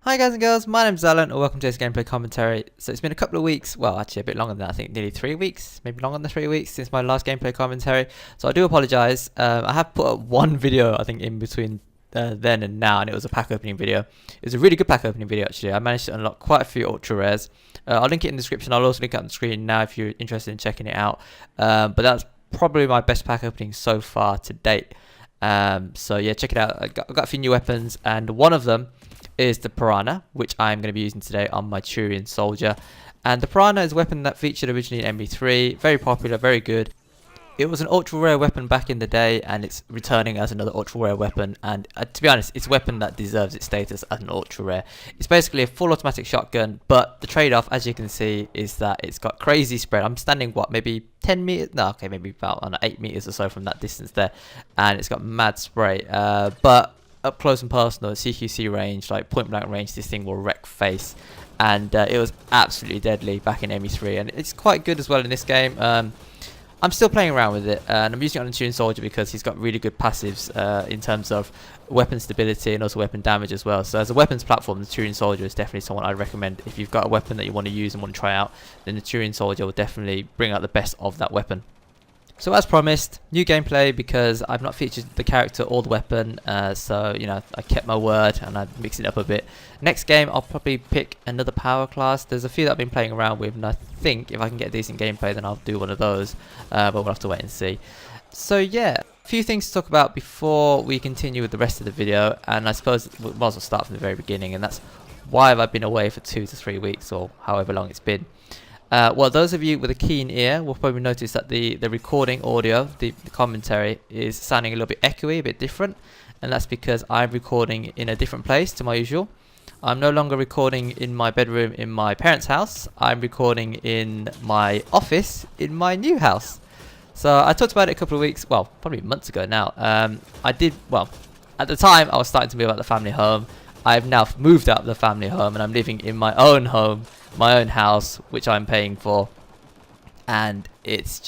Hi guys and girls, my name's Alan and welcome to this gameplay commentary. So it's been a couple of weeks, well actually a bit longer than that, I think nearly 3 weeks, maybe longer than 3 weeks since my last gameplay commentary. So I do apologise, I have put up one video I think in between then and now, and it was a pack opening video. It was a really good pack opening video actually. I managed to unlock quite a few ultra rares. I'll link it in the description, I'll also link it on the screen now if you're interested in checking it out. But that's probably my best pack opening so far to date. So yeah, check it out. I've got a few new weapons, and one of them is the Piranha, which I'm going to be using today on my Turian Soldier. And the Piranha is a weapon that featured originally in MB3, very popular, very good. It was an ultra rare weapon back in the day, and it's returning as another ultra rare weapon. And to be honest, it's a weapon that deserves its status as an ultra rare. It's basically a full automatic shotgun, but the trade-off, as you can see, is that it's got crazy spread. I'm standing what, maybe 10 meters? No, okay, maybe about 8 meters or so from that distance there, and it's got mad spray. But up close and personal, CQC range, like point blank range, this thing will wreck face. And it was absolutely deadly back in ME3, and it's quite good as well in this game. I'm still playing around with it, and I'm using it on the Turian Soldier because he's got really good passives in terms of weapon stability and also weapon damage as well. So as a weapons platform, the Turian Soldier is definitely someone I'd recommend. If you've got a weapon that you want to use and want to try out, then the Turian Soldier will definitely bring out the best of that weapon. So as promised, new gameplay because I've not featured the character or the weapon, so you know, I kept my word and I mixed it up a bit. Next game I'll probably pick another power class. There's a few that I've been playing around with, and I think if I can get decent gameplay then I'll do one of those, but we'll have to wait and see. So yeah, a few things to talk about before we continue with the rest of the video, and I suppose we might as well start from the very beginning, and that's why have I been away for 2 to 3 weeks or however long it's been. Well, those of you with a keen ear will probably notice that the recording audio, the commentary, is sounding a little bit echoey, a bit different, and that's because I'm recording in a different place to my usual. I'm no longer recording in my bedroom in my parents' house. I'm recording in my office in my new house. So I talked about it a couple of weeks, well, probably months ago now. Well, at the time I was starting to move out the family home. I've now moved out of the family home and I'm living in my own home, my own house, which I'm paying for, and it's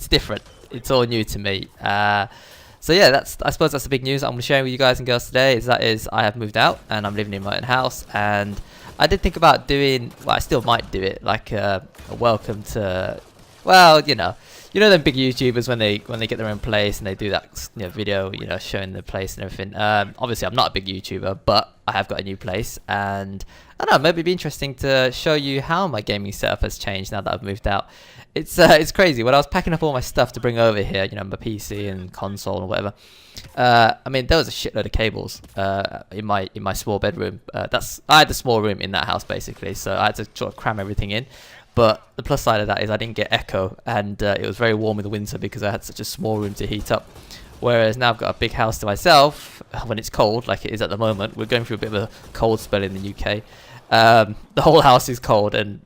different. It's all new to me. So yeah, I suppose that's the big news I'm going to share with you guys and girls today. Is I have moved out and I'm living in my own house, and I did think about doing, well, I still might do it, like a welcome to, well, you know them big YouTubers when they get their own place and they do that video, showing the place and everything. Obviously I'm not a big YouTuber, but I have got a new place, and I don't know, maybe it'd be interesting to show you how my gaming setup has changed now that I've moved out. It's crazy. When I was packing up all my stuff to bring over here, my PC and console and whatever, I mean, there was a shitload of cables in my small bedroom. I had a small room in that house basically, so I had to sort of cram everything in. But the plus side of that is I didn't get echo, and it was very warm in the winter because I had such a small room to heat up. Whereas now I've got a big house to myself when it's cold, like it is at the moment. We're going through a bit of a cold spell in the UK. The whole house is cold, and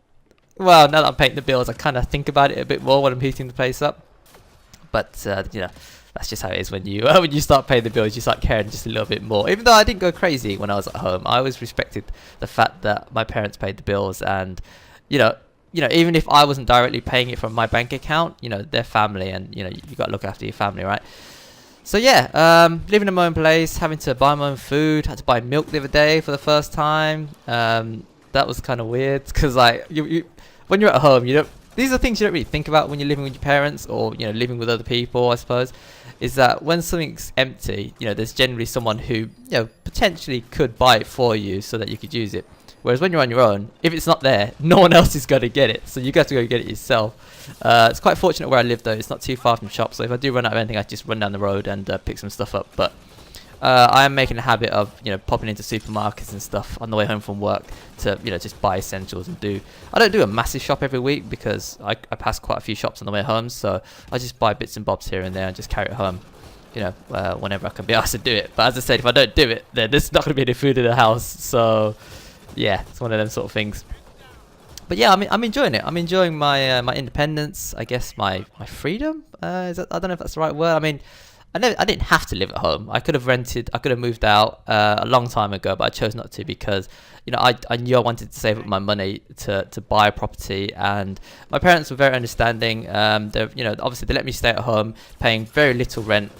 well, now that I'm paying the bills, I kind of think about it a bit more when I'm heating the place up. But that's just how it is when you start paying the bills. You start caring just a little bit more. Even though I didn't go crazy when I was at home, I always respected the fact that my parents paid the bills, and even if I wasn't directly paying it from my bank account, they're family, and you got to look after your family, right? So yeah, living in my own place, having to buy my own food, had to buy milk the other day for the first time. That was kind of weird because like when you're at home, these are things you don't really think about when you're living with your parents or living with other people, I suppose. Is that when something's empty, there's generally someone who potentially could buy it for you so that you could use it. Whereas when you're on your own, if it's not there, no one else is going to get it. So you got to go get it yourself. It's quite fortunate where I live though. It's not too far from shops. So if I do run out of anything, I just run down the road and pick some stuff up. But I am making a habit of popping into supermarkets and stuff on the way home from work to just buy essentials and do. I don't do a massive shop every week because I pass quite a few shops on the way home. So I just buy bits and bobs here and there and just carry it home. Whenever I can be asked to do it. But as I said, if I don't do it, then there's not going to be any food in the house. So yeah, it's one of them sort of things. But yeah, I'm enjoying it. I'm enjoying my my independence. I guess my freedom. I don't know if that's the right word. I mean, I didn't have to live at home. I could have rented. I could have moved out a long time ago, but I chose not to because, you know, I knew I wanted to save up my money to buy a property, and my parents were very understanding. They, you know, obviously they let me stay at home, paying very little rent,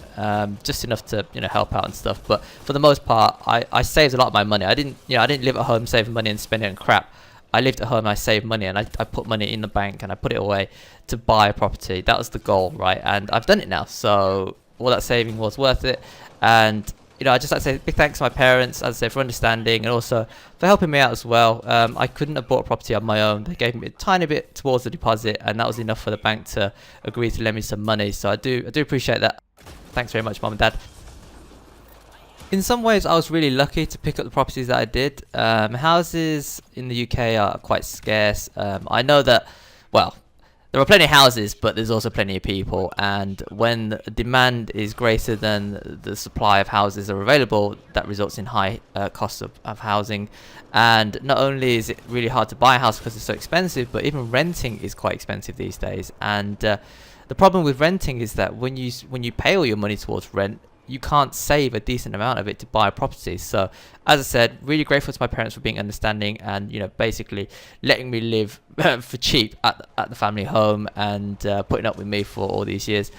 just enough to, you know, help out and stuff. But for the most part, I saved a lot of my money. I didn't live at home saving money and spending it on crap. I lived at home and I saved money, and I put money in the bank and I put it away to buy a property. That was the goal, right? And I've done it now, so all that saving was worth it. And, you know, I just like to say big thanks to my parents, as I say, for understanding and also for helping me out as well. I couldn't have bought a property on my own. They gave me a tiny bit towards the deposit, and that was enough for the bank to agree to lend me some money. So I do appreciate that. Thanks very much, Mum and Dad. In some ways, I was really lucky to pick up the properties that I did. Houses in the UK are quite scarce. I know that, well, there are plenty of houses, but there's also plenty of people, and when the demand is greater than the supply of houses are available, that results in high costs of housing. And not only is it really hard to buy a house because it's so expensive, but even renting is quite expensive these days. And the problem with renting is that when you pay all your money towards rent, you can't save a decent amount of it to buy a property. So, as I said, really grateful to my parents for being understanding and, you know, basically letting me live for cheap at the family home and putting up with me for all these years.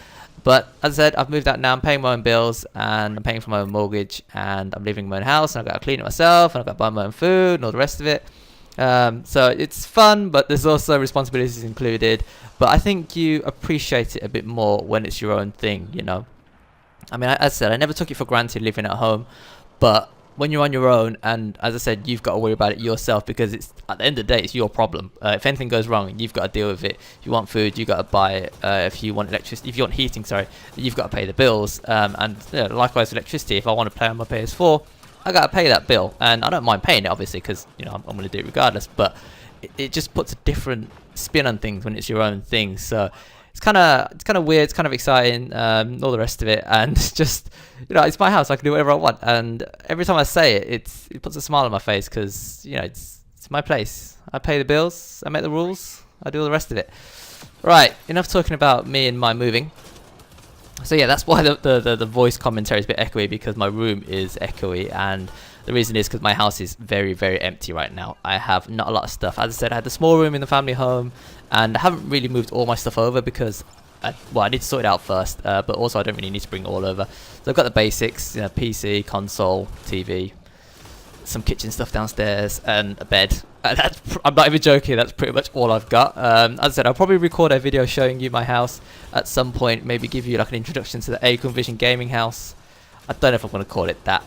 But as I said, I've moved out now. I'm paying my own bills and I'm paying for my own mortgage, and I'm living in my own house, and I've got to clean it myself, and I've got to buy my own food and all the rest of it. So it's fun, but there's also responsibilities included. But I think you appreciate it a bit more when it's your own thing, you know. I mean, as I said, I never took it for granted living at home, but when you're on your own, and as I said, you've got to worry about it yourself, because it's, at the end of the day, it's your problem. If anything goes wrong, you've got to deal with it. If you want food, you've got to buy it. If you want electricity, if you want heating, sorry, you've got to pay the bills. And you know, likewise, electricity. If I want to play on my PS4, I got to pay that bill, and I don't mind paying it, obviously, because, you know, I'm going to do it regardless. But it just puts a different spin on things when it's your own thing. So it's kind of weird. It's kind of exciting, all the rest of it, and just, you know, it's my house. I can do whatever I want, and every time I say it, it puts a smile on my face, because, you know, it's my place. I pay the bills. I make the rules. I do all the rest of it. Right. Enough talking about me and my moving. So yeah, that's why the voice commentary is a bit echoey, because my room is echoey, and the reason is because my house is very, very empty right now. I have not a lot of stuff. As I said, I had a small room in the family home, and I haven't really moved all my stuff over because, I need to sort it out first, but also I don't really need to bring it all over. So I've got the basics, you know, PC, console, TV, some kitchen stuff downstairs, and a bed. I'm not even joking, that's pretty much all I've got. As I said, I'll probably record a video showing you my house at some point, maybe give you like an introduction to the Acorn Vision gaming house. I don't know if I'm going to call it that.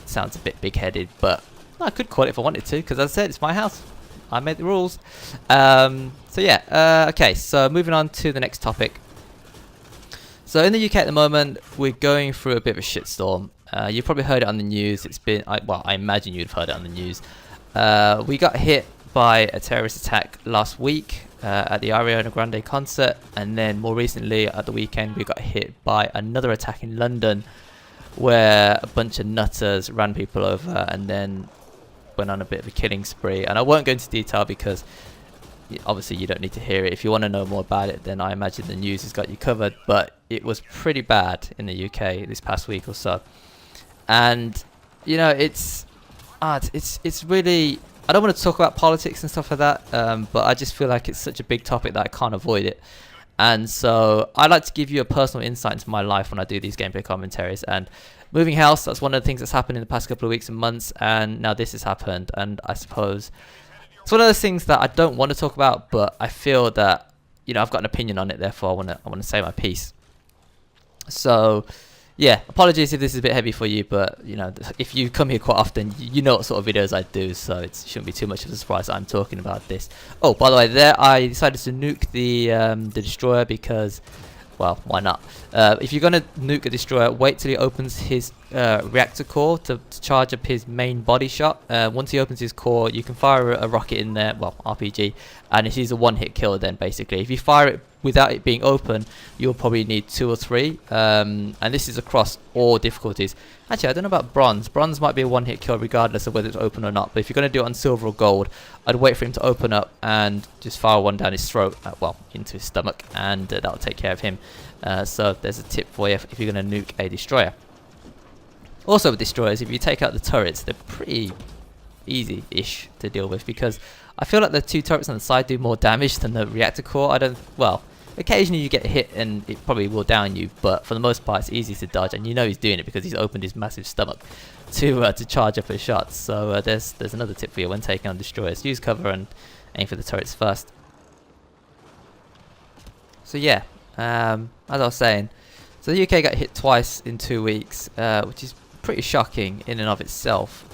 Sounds a bit big-headed, but I could call it if I wanted to, because as I said, it's my house. I made the rules. So yeah, okay, so moving on to the next topic. So in the UK at the moment, we're going through a bit of a shitstorm. You've probably heard it on the news. It's been, well, I imagine you'd have heard it on the news. We got hit by a terrorist attack last week at the Ariana Grande concert, and then more recently at the weekend we got hit by another attack in London, where a bunch of nutters ran people over and then went on a bit of a killing spree. And I won't go into detail because obviously you don't need to hear it. If you want to know more about it, then I imagine the news has got you covered. But it was pretty bad in the UK this past week or so. And, you know, it's really, I don't want to talk about politics and stuff like that, but I just feel like it's such a big topic that I can't avoid it. And so I like to give you a personal insight into my life when I do these gameplay commentaries. And moving house, that's one of the things that's happened in the past couple of weeks and months, and now this has happened. And I suppose it's one of those things that I don't want to talk about, but I feel that, you know, I've got an opinion on it, therefore I want to say my piece. So yeah, apologies if this is a bit heavy for you, but, you know, if you come here quite often, you know what sort of videos I do, so it shouldn't be too much of a surprise that I'm talking about this. Oh, by the way, there I decided to nuke the destroyer because, well, why not? If you're going to nuke a destroyer, wait till he opens his reactor core to charge up his main body shot. Once he opens his core, you can fire a rocket in there, well, RPG, and it is a one-hit kill then, basically. If you fire it without it being open, you'll probably need 2 or 3. And this is across all difficulties. Actually, I don't know about bronze. Bronze might be a one-hit kill regardless of whether it's open or not. But if you're going to do it on silver or gold, I'd wait for him to open up and just fire one down his throat, well, into his stomach, and that'll take care of him. So there's a tip for you if you're going to nuke a destroyer. Also with destroyers, if you take out the turrets, they're pretty easy-ish to deal with, because I feel like the 2 turrets on the side do more damage than the reactor core. Well, occasionally you get hit and it probably will down you, but for the most part it's easy to dodge, and you know he's doing it because he's opened his massive stomach to charge up his shots. So there's another tip for you when taking on destroyers: use cover and aim for the turrets first. So yeah, as I was saying, so the UK got hit twice in 2 weeks, which is pretty shocking in and of itself.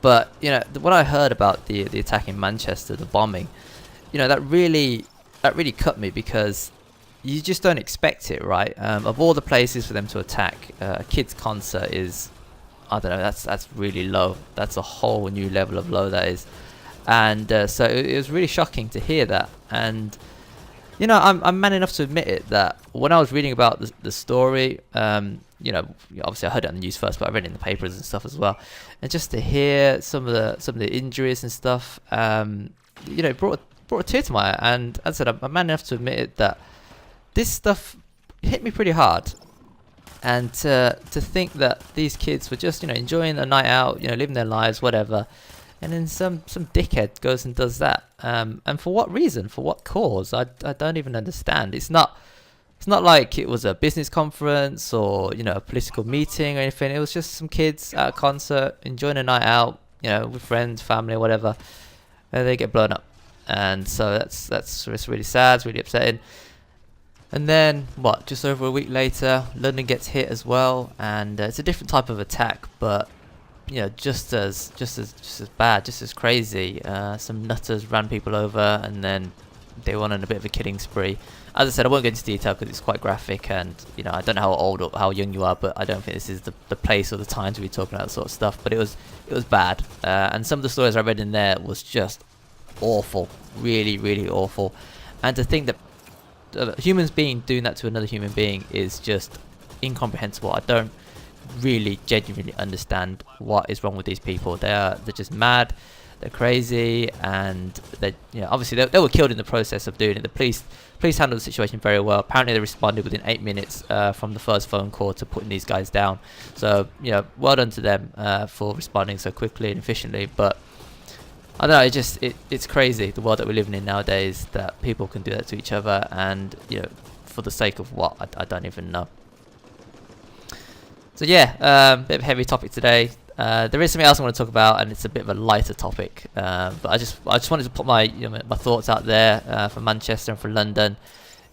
But you know, when I heard about the attack in Manchester, the bombing, you know, that really cut me, because you just don't expect it, right? Of all the places for them to attack, a kids' concert is, I don't know, that's really low. That's a whole new level of low, that is. And so it was really shocking to hear that. And you know, I'm man enough to admit it, that when I was reading about the story, you know, obviously I heard it on the news first, but I read it in the papers and stuff as well. And just to hear some of the injuries and stuff, you know, it brought a tear to my eye. And as I said, I'm man enough to admit it, that this stuff hit me pretty hard. And to think that these kids were just, you know, enjoying a night out, you know, living their lives, whatever, and then some dickhead goes and does that, and for what reason, for what cause? I don't even understand. It's not like it was a business conference or, you know, a political meeting or anything. It was just some kids at a concert enjoying a night out, you know, with friends, family, whatever, and they get blown up. And so that's just really sad. It's really upsetting. And then what? Just over a week later, London gets hit as well, and it's a different type of attack, but you know, just as bad, just as crazy. Some nutters ran people over, and then they went on a bit of a killing spree. As I said, I won't go into detail because it's quite graphic, and you know, I don't know how old or how young you are, but I don't think this is the place or the time to be talking about that sort of stuff. But it was bad, and some of the stories I read in there was just awful, really awful. And to think that humans being doing that to another human being is just incomprehensible. I don't really genuinely understand what is wrong with these people. They're just mad, they're crazy, and they, you know, obviously they were killed in the process of doing it. The police handled the situation very well. Apparently they responded within 8 minutes from the first phone call to putting these guys down. So you know, well done to them for responding so quickly and efficiently. But I don't know, it's crazy, the world that we're living in nowadays, that people can do that to each other, and you know, for the sake of what, I don't even know. So yeah, bit of a heavy topic today. There is something else I want to talk about, and it's a bit of a lighter topic. But I just wanted to put my my thoughts out there for Manchester and for London.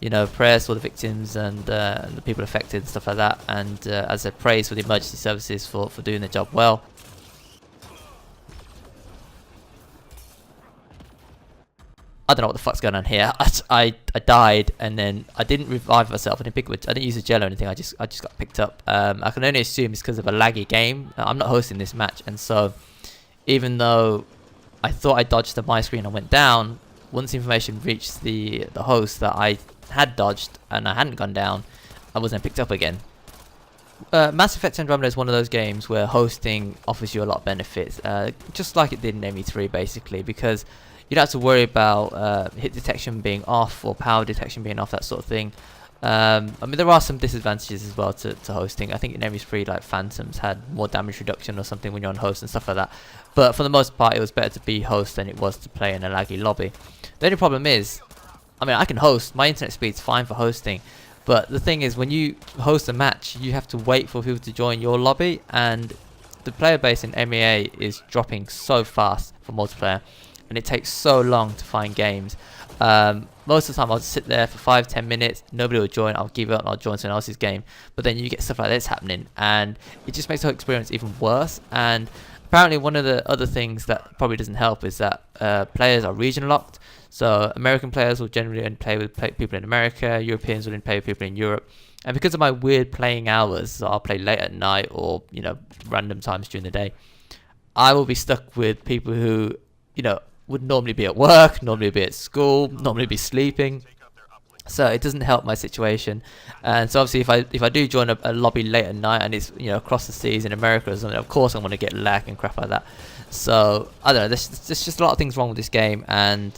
You know, prayers for the victims and the people affected and stuff like that. And as I said, praise for the emergency services for doing their job well. I don't know what the fuck's going on here. I died, and then I didn't revive myself. I didn't use a gel or anything. I just got picked up. I can only assume it's because of a laggy game. I'm not hosting this match, and so even though I thought I dodged my screen and went down, once information reached the host that I had dodged and I hadn't gone down, I wasn't picked up again. Mass Effect Andromeda is one of those games where hosting offers you a lot of benefits, just like it did in ME3 basically, because you don't have to worry about hit detection being off or power detection being off, that sort of thing. I mean, there are some disadvantages as well to hosting. I think in ME3, like Phantoms had more damage reduction or something when you're on host and stuff like that. But for the most part, it was better to be host than it was to play in a laggy lobby. The only problem is, I mean, I can host. My internet speed's fine for hosting. But the thing is, when you host a match, you have to wait for people to join your lobby, and the player base in MEA is dropping so fast for multiplayer, and it takes so long to find games. Most of the time I'll just sit there for 5-10 minutes, nobody will join, I'll give up and I'll join someone else's game. But then you get stuff like this happening, and it just makes the whole experience even worse. And apparently one of the other things that probably doesn't help is that players are region locked. So American players will generally only play with people in America, Europeans will only play with people in Europe. And because of my weird playing hours, so I'll play late at night or, you know, random times during the day, I will be stuck with people who, you know, would normally be at work, normally be at school, normally be sleeping. So it doesn't help my situation. And so obviously if I do join a lobby late at night and it's, you know, across the seas in America or something, of course I'm going to get lag and crap like that. So I don't know, there's just a lot of things wrong with this game. And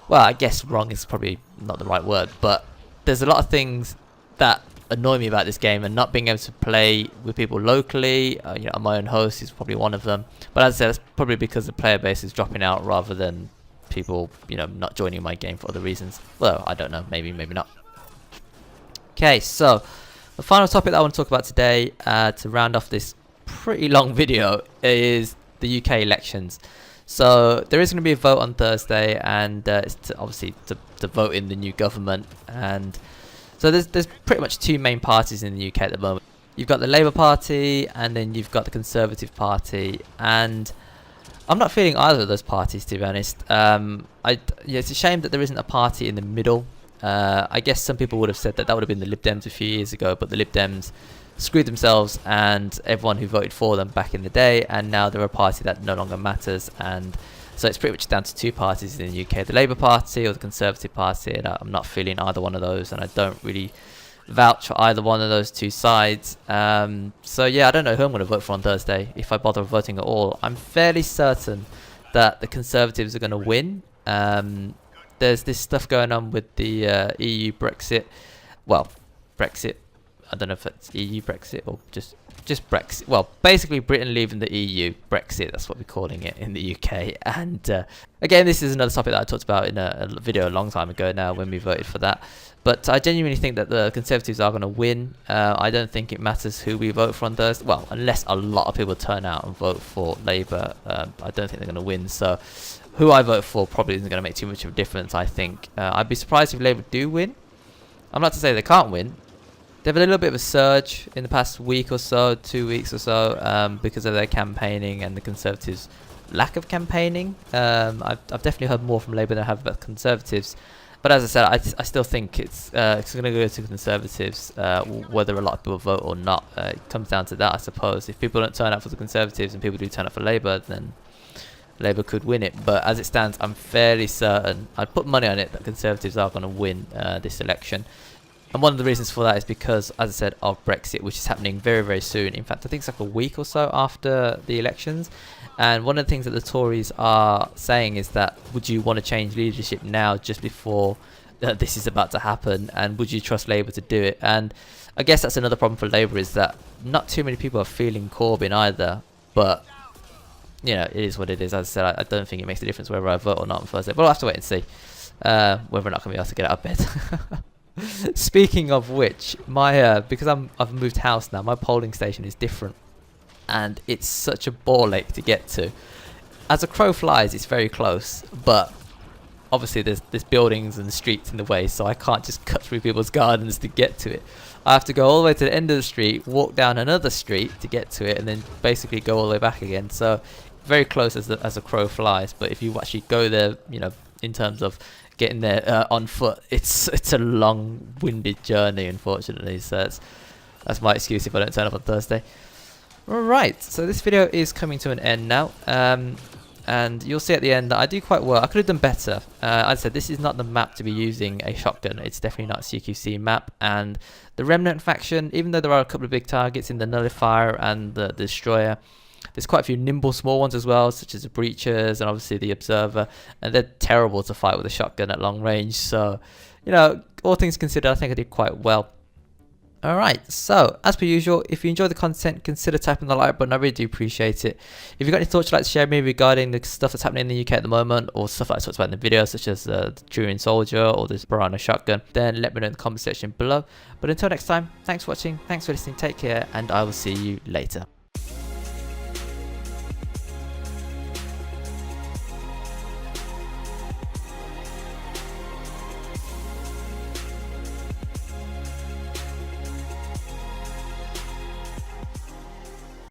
well, I guess wrong is probably not the right word, but there's a lot of things that annoy me about this game, and not being able to play with people locally, you know, on my own host is probably one of them. But as I said, it's probably because the player base is dropping out rather than people, you know, not joining my game for other reasons. Well, I don't know, maybe not. Okay, so the final topic that I want to talk about today, to round off this pretty long video, is the UK elections. So there is going to be a vote on Thursday, and it's obviously to vote in the new government. And so there's pretty much two main parties in the UK at the moment. You've got the Labour Party, and then you've got the Conservative Party. And I'm not feeling either of those parties, to be honest. Yeah, it's a shame that there isn't a party in the middle. I guess some people would have said that would have been the Lib Dems a few years ago, but the Lib Dems screwed themselves and everyone who voted for them back in the day, and now they're a party that no longer matters. And so it's pretty much down to two parties in the UK, the Labour Party or the Conservative Party, and I'm not feeling either one of those, and I don't really vouch for either one of those two sides. So yeah, I don't know who I'm going to vote for on Thursday, if I bother voting at all. I'm fairly certain that the Conservatives are going to win. There's this stuff going on with the EU Brexit. Well, Brexit. I don't know if it's EU Brexit or just Brexit. Well, basically Britain leaving the EU. Brexit, that's what we're calling it in the UK. And again, this is another topic that I talked about in a video a long time ago now when we voted for that. But I genuinely think that the Conservatives are going to win. I don't think it matters who we vote for on Thursday. Well, unless a lot of people turn out and vote for Labour, I don't think they're going to win. So who I vote for probably isn't going to make too much of a difference, I think. I'd be surprised if Labour do win. I'm not to say they can't win. They've had a little bit of a surge in the past week or so, 2 weeks or so, because of their campaigning and the Conservatives' lack of campaigning. I've definitely heard more from Labour than I have about Conservatives. But as I said, I still think it's going to go to Conservatives, whether a lot of people vote or not. It comes down to that, I suppose. If people don't turn out for the Conservatives and people do turn out for Labour, then Labour could win it. But as it stands, I'm fairly certain, I'd put money on it, that Conservatives are going to win this election. And one of the reasons for that is because, as I said, of Brexit, which is happening very, very soon. In fact, I think it's like a week or so after the elections. And one of the things that the Tories are saying is that, would you want to change leadership now just before this is about to happen? And would you trust Labour to do it? And I guess that's another problem for Labour, is that not too many people are feeling Corbyn either. But, you know, it is what it is. As I said, I don't think it makes a difference whether I vote or not on Thursday. But we'll have to wait and see whether or not I'm going to be able to get out of bed. Speaking of which, my because I've moved house now, my polling station is different, and it's such a ball ache to get to. As a crow flies, it's very close, but obviously there's buildings and streets in the way, so I can't just cut through people's gardens to get to it. I have to go all the way to the end of the street, walk down another street to get to it, and then basically go all the way back again. So very close as a crow flies, but if you actually go there, you know, in terms of getting there on foot, it's a long-winded journey, unfortunately. So that's my excuse if I don't turn up on Thursday. Alright, so this video is coming to an end now, and you'll see at the end that I do quite well. I could have done better. As I said, this is not the map to be using a shotgun. It's definitely not a CQC map. And the Remnant faction, even though there are a couple of big targets in the Nullifier and the Destroyer, there's quite a few nimble small ones as well, such as the Breachers and obviously the Observer, and they're terrible to fight with a shotgun at long range. So, you know, all things considered, I think I did quite well. Alright, so as per usual, if you enjoy the content, consider tapping the like button. I really do appreciate it. If you've got any thoughts you'd like to share with me regarding the stuff that's happening in the UK at the moment, or stuff that I talked about in the video, such as the Turian Soldier or this Piranha shotgun, then let me know in the comment section below. But until next time, thanks for watching, thanks for listening, take care, and I will see you later.